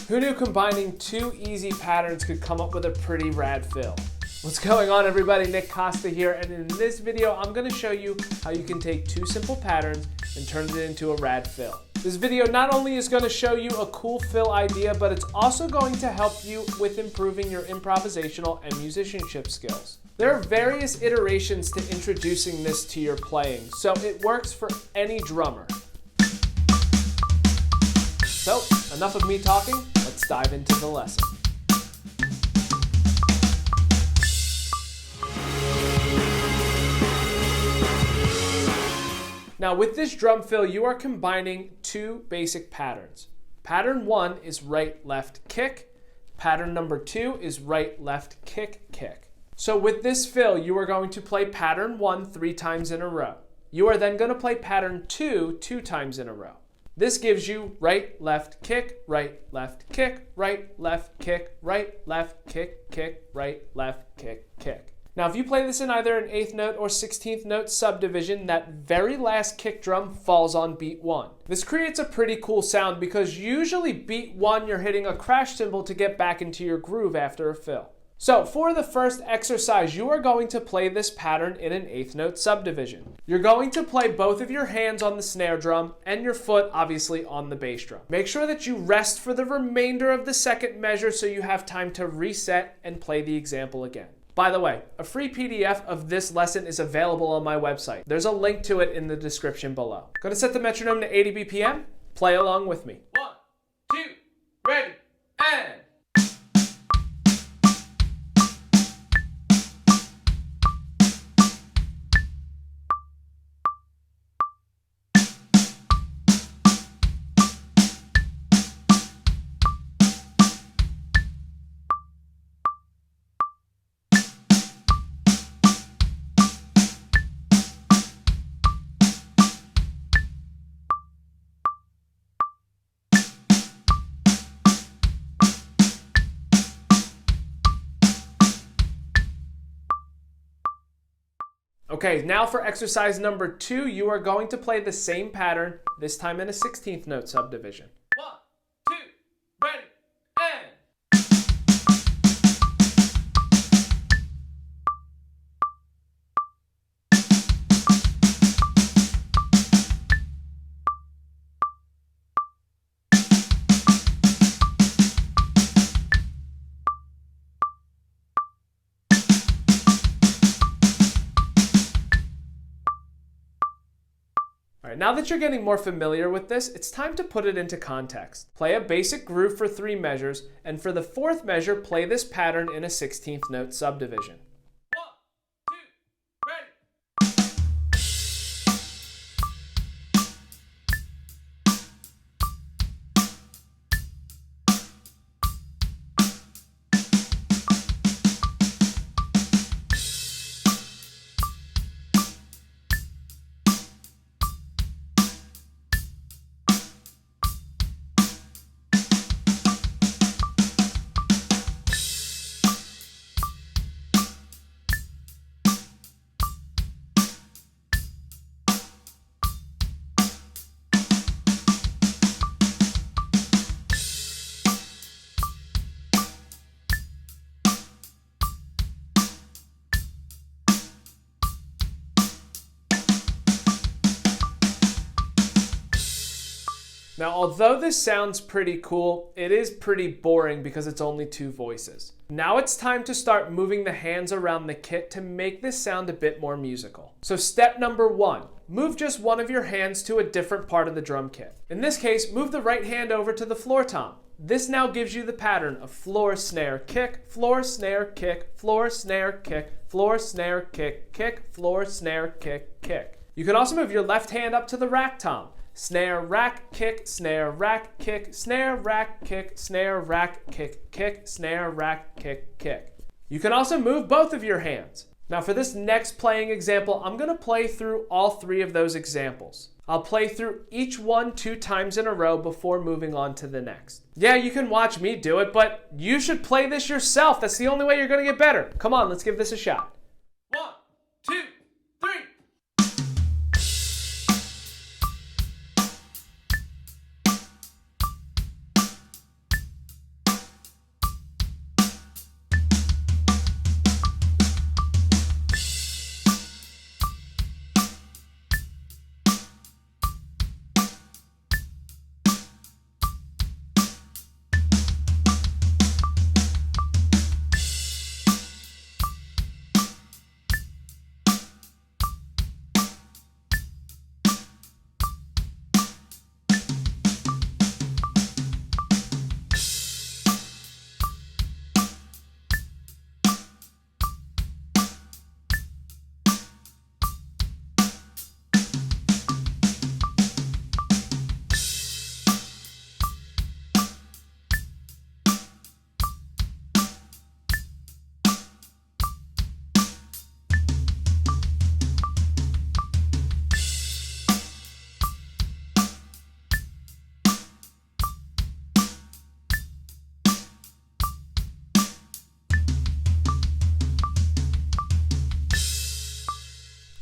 Who knew combining two easy patterns could come up with a pretty rad fill? What's going on, everybody? Nick Costa here, and in this video I'm going to show you how you can take two simple patterns and turn it into a rad fill. This video not only is going to show you a cool fill idea, but it's also going to help you with improving your improvisational and musicianship skills. There are various iterations to introducing this to your playing, so it works for any drummer. So, enough of me talking, let's dive into the lesson. Now with this drum fill, you are combining two basic patterns. Pattern 1 is right, left, kick. Pattern number 2 is right, left, kick, kick. So with this fill, you are going to play pattern 1 3 times in a row. You are then going to play pattern 2 2 times in a row. This gives you right, left, kick, right, left, kick, right, left, kick, right, left, kick, kick, right, left, kick, kick. Now, if you play this in either an 8th note or 16th note subdivision, that very last kick drum falls on beat 1. This creates a pretty cool sound because usually beat 1 you're hitting a crash cymbal to get back into your groove after a fill. So for the first exercise, you are going to play this pattern in an 8th note subdivision. You're going to play both of your hands on the snare drum and your foot obviously on the bass drum. Make sure that you rest for the remainder of the second measure so you have time to reset and play the example again. By the way, a free PDF of this lesson is available on my website. There's a link to it in the description below. Going to set the metronome to 80 BPM. Play along with me. 1, 2, ready, and... Okay, now for exercise number 2, you are going to play the same pattern, this time in a 16th note subdivision. 1, 2, ready, and... Now that you're getting more familiar with this, it's time to put it into context. Play a basic groove for 3 measures, and for the 4th measure, play this pattern in a 16th note subdivision. 1, 2, ready. Now, although this sounds pretty cool, it is pretty boring because it's only 2 voices. Now it's time to start moving the hands around the kit to make this sound a bit more musical. So step number 1, move just one of your hands to a different part of the drum kit. In this case, move the right hand over to the floor tom. This now gives you the pattern of floor, snare, kick, floor, snare, kick, floor, snare, kick, floor, snare, kick, kick, floor, snare, kick, kick. You can also move your left hand up to the rack tom. Snare, rack, kick, snare, rack, kick, snare, rack, kick, snare, rack, kick, kick, snare, rack, kick, kick. You can also move both of your hands. Now for this next playing example, I'm going to play through all 3 of those examples. I'll play through each one 2 times in a row before moving on to the next. Yeah, you can watch me do it, but you should play this yourself. That's the only way you're going to get better. Come on, let's give this a shot. 1, 2, 3.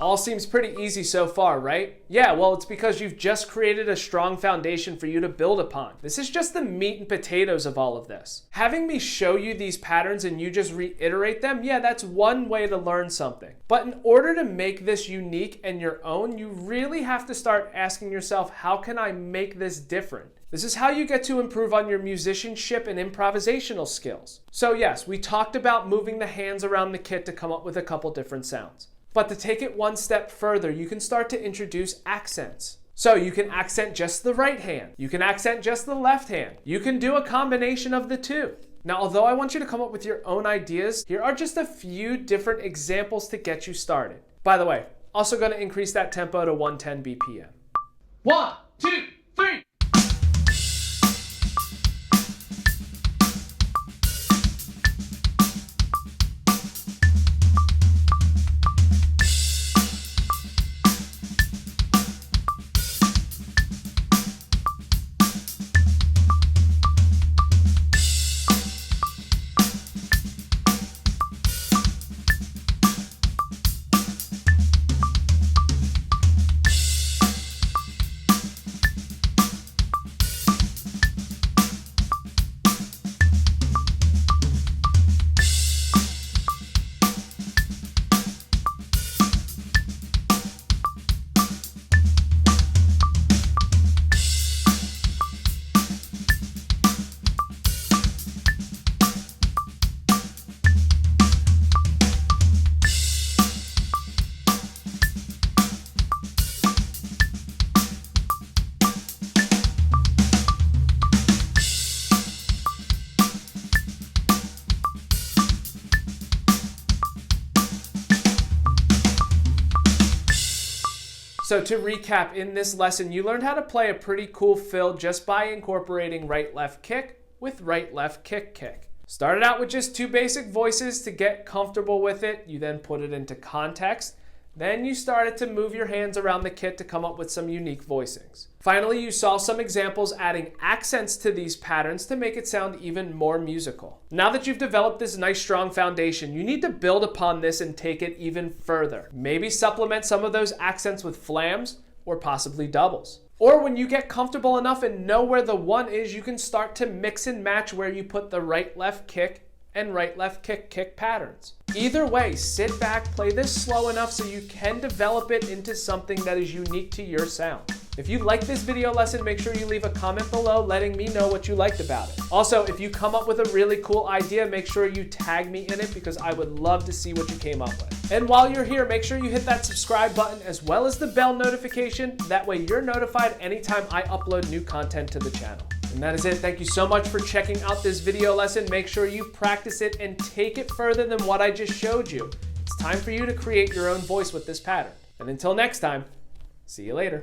All seems pretty easy so far, right? Yeah, well, it's because you've just created a strong foundation for you to build upon. This is just the meat and potatoes of all of this. Having me show you these patterns and you just reiterate them, yeah, that's one way to learn something. But in order to make this unique and your own, you really have to start asking yourself, how can I make this different? This is how you get to improve on your musicianship and improvisational skills. So yes, we talked about moving the hands around the kit to come up with a couple different sounds. But to take it one step further, you can start to introduce accents. So you can accent just the right hand. You can accent just the left hand. You can do a combination of the two. Now, although I want you to come up with your own ideas, here are just a few different examples to get you started. By the way, also going to increase that tempo to 110 BPM. 1, 2, 3. So to recap, in this lesson, you learned how to play a pretty cool fill just by incorporating right-left kick with right-left kick kick. Started out with just 2 basic voices to get comfortable with it. You then put it into context. Then you started to move your hands around the kit to come up with some unique voicings. Finally, you saw some examples adding accents to these patterns to make it sound even more musical. Now that you've developed this nice strong foundation, you need to build upon this and take it even further. Maybe supplement some of those accents with flams or possibly doubles. Or when you get comfortable enough and know where the one is, you can start to mix and match where you put the right-left kick and right-left kick kick patterns. Either way, sit back, play this slow enough so you can develop it into something that is unique to your sound. If you liked this video lesson, make sure you leave a comment below letting me know what you liked about it. Also, if you come up with a really cool idea, make sure you tag me in it because I would love to see what you came up with. And while you're here, make sure you hit that subscribe button as well as the bell notification. That way you're notified anytime I upload new content to the channel. And that is it. Thank you so much for checking out this video lesson. Make sure you practice it and take it further than what I just showed you. It's time for you to create your own voice with this pattern. And until next time, see you later.